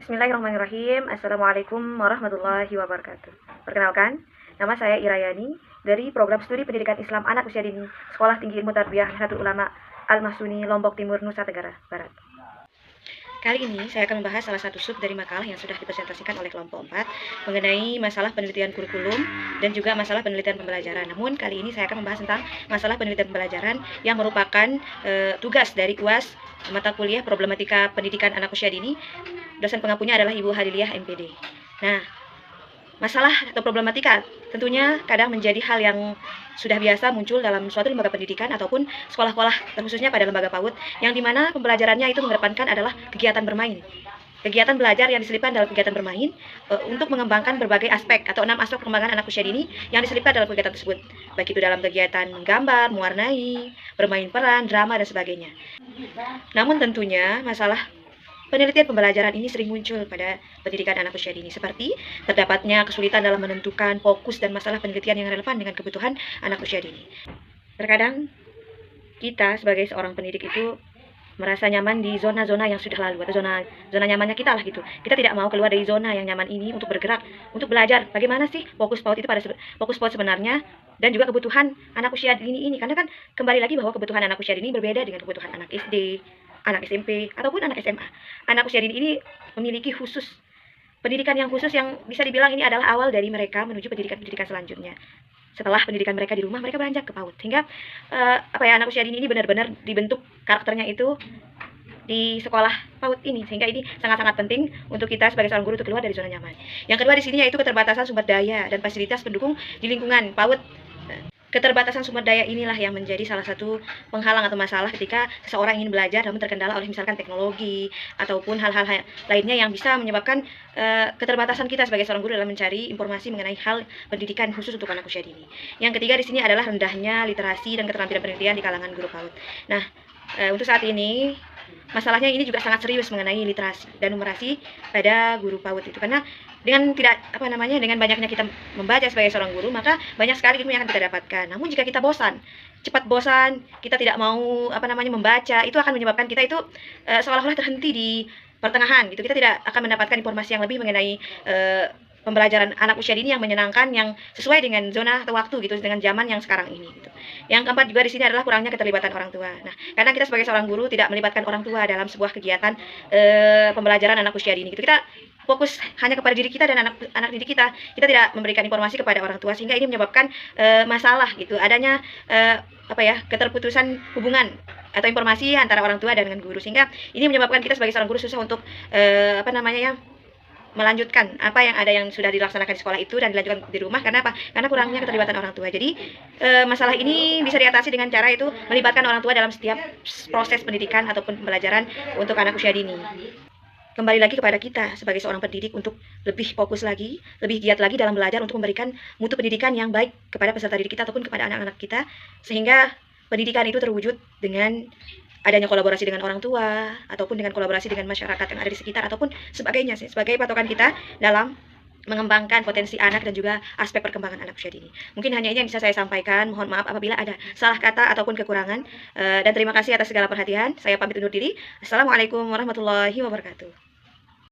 Bismillahirrahmanirrahim. Assalamualaikum warahmatullahi wabarakatuh. Perkenalkan, nama saya Irayani dari Program Studi Pendidikan Islam Anak Usia Dini Sekolah Tinggi Ilmu Tarbiyah Nahdlatul Ulama Al-Mahsuni, Lombok Timur, Nusa Tenggara Barat. Kali ini saya akan membahas salah satu sub dari makalah yang sudah dipresentasikan oleh kelompok 4 mengenai masalah penelitian kurikulum dan juga masalah penelitian pembelajaran. Namun kali ini saya akan membahas tentang masalah penelitian pembelajaran yang merupakan tugas dari UAS mata kuliah Problematika Pendidikan Anak Usia Dini. Dosen pengampunya adalah Ibu Hadiliah MPD. Nah, masalah atau problematika tentunya kadang menjadi hal yang sudah biasa muncul dalam suatu lembaga pendidikan ataupun sekolah-sekolah, terkhususnya pada lembaga PAUD, yang dimana pembelajarannya itu mengedepankan adalah kegiatan bermain. Kegiatan belajar yang diselipkan dalam kegiatan bermain untuk mengembangkan berbagai aspek atau 6 aspek perkembangan anak usia dini yang diselipkan dalam kegiatan tersebut, baik itu dalam kegiatan menggambar, mewarnai, bermain peran, drama, dan sebagainya. Namun tentunya masalah penelitian pembelajaran ini sering muncul pada pendidikan anak usia dini, seperti terdapatnya kesulitan dalam menentukan fokus dan masalah penelitian yang relevan dengan kebutuhan anak usia dini. Terkadang kita sebagai seorang pendidik itu merasa nyaman di zona-zona yang sudah lalu, atau zona nyamannya kita lah gitu. Kita tidak mau keluar dari zona yang nyaman ini untuk bergerak, untuk belajar bagaimana sih fokus PAUD itu pada fokus PAUD sebenarnya dan juga kebutuhan anak usia dini ini. Karena kan kembali lagi bahwa kebutuhan anak usia dini berbeda dengan kebutuhan anak SD, anak SMP, ataupun anak SMA. Anak usia dini ini memiliki pendidikan yang khusus yang bisa dibilang ini adalah awal dari mereka menuju pendidikan-pendidikan selanjutnya. Setelah pendidikan mereka di rumah, mereka beranjak ke PAUD. Sehingga anak usia dini ini benar-benar dibentuk karakternya itu di sekolah PAUD ini, sehingga ini sangat-sangat penting untuk kita sebagai seorang guru untuk keluar dari zona nyaman. Yang kedua di sini yaitu keterbatasan sumber daya dan fasilitas pendukung di lingkungan PAUD. Keterbatasan sumber daya inilah yang menjadi salah satu penghalang atau masalah ketika seseorang ingin belajar namun terkendala oleh misalkan teknologi ataupun hal-hal lainnya yang bisa menyebabkan keterbatasan kita sebagai seorang guru dalam mencari informasi mengenai hal pendidikan khusus untuk anak usia dini. Yang ketiga di sini adalah rendahnya literasi dan keterampilan penelitian di kalangan guru PAUD. Nah, untuk saat ini masalahnya ini juga sangat serius mengenai literasi dan numerasi pada guru PAUD itu, karena dengan dengan banyaknya kita membaca sebagai seorang guru, maka banyak sekali ilmu yang akan kita dapatkan. Namun jika kita cepat bosan, kita tidak mau membaca, itu akan menyebabkan kita itu seolah-olah terhenti di pertengahan gitu. Kita tidak akan mendapatkan informasi yang lebih mengenai pembelajaran anak usia dini yang menyenangkan, yang sesuai dengan zona atau waktu gitu, dengan zaman yang sekarang ini gitu. Yang keempat juga di sini adalah kurangnya keterlibatan orang tua. Nah, karena kita sebagai seorang guru tidak melibatkan orang tua dalam sebuah kegiatan pembelajaran anak usia dini gitu. Kita fokus hanya kepada diri kita dan anak didik kita. Kita tidak memberikan informasi kepada orang tua, sehingga ini menyebabkan masalah gitu. Adanya keterputusan hubungan atau informasi antara orang tua dan dengan guru, sehingga ini menyebabkan kita sebagai seorang guru susah untuk melanjutkan apa yang sudah dilaksanakan di sekolah itu dan dilanjutkan di rumah. Karena apa? Karena kurangnya keterlibatan orang tua. Jadi masalah ini bisa diatasi dengan cara itu melibatkan orang tua dalam setiap proses pendidikan ataupun pembelajaran untuk anak usia dini. Kembali lagi kepada kita sebagai seorang pendidik untuk lebih fokus lagi, lebih giat lagi dalam belajar untuk memberikan mutu pendidikan yang baik kepada peserta didik kita ataupun kepada anak-anak kita, sehingga pendidikan itu terwujud dengan adanya kolaborasi dengan orang tua ataupun dengan kolaborasi dengan masyarakat yang ada di sekitar ataupun sebagainya sih, sebagai patokan kita dalam mengembangkan potensi anak dan juga aspek perkembangan anak usia dini. Mungkin hanya ini yang bisa saya sampaikan. Mohon maaf apabila ada salah kata ataupun kekurangan, dan terima kasih atas segala perhatian. Saya pamit undur diri. Assalamualaikum warahmatullahi wabarakatuh.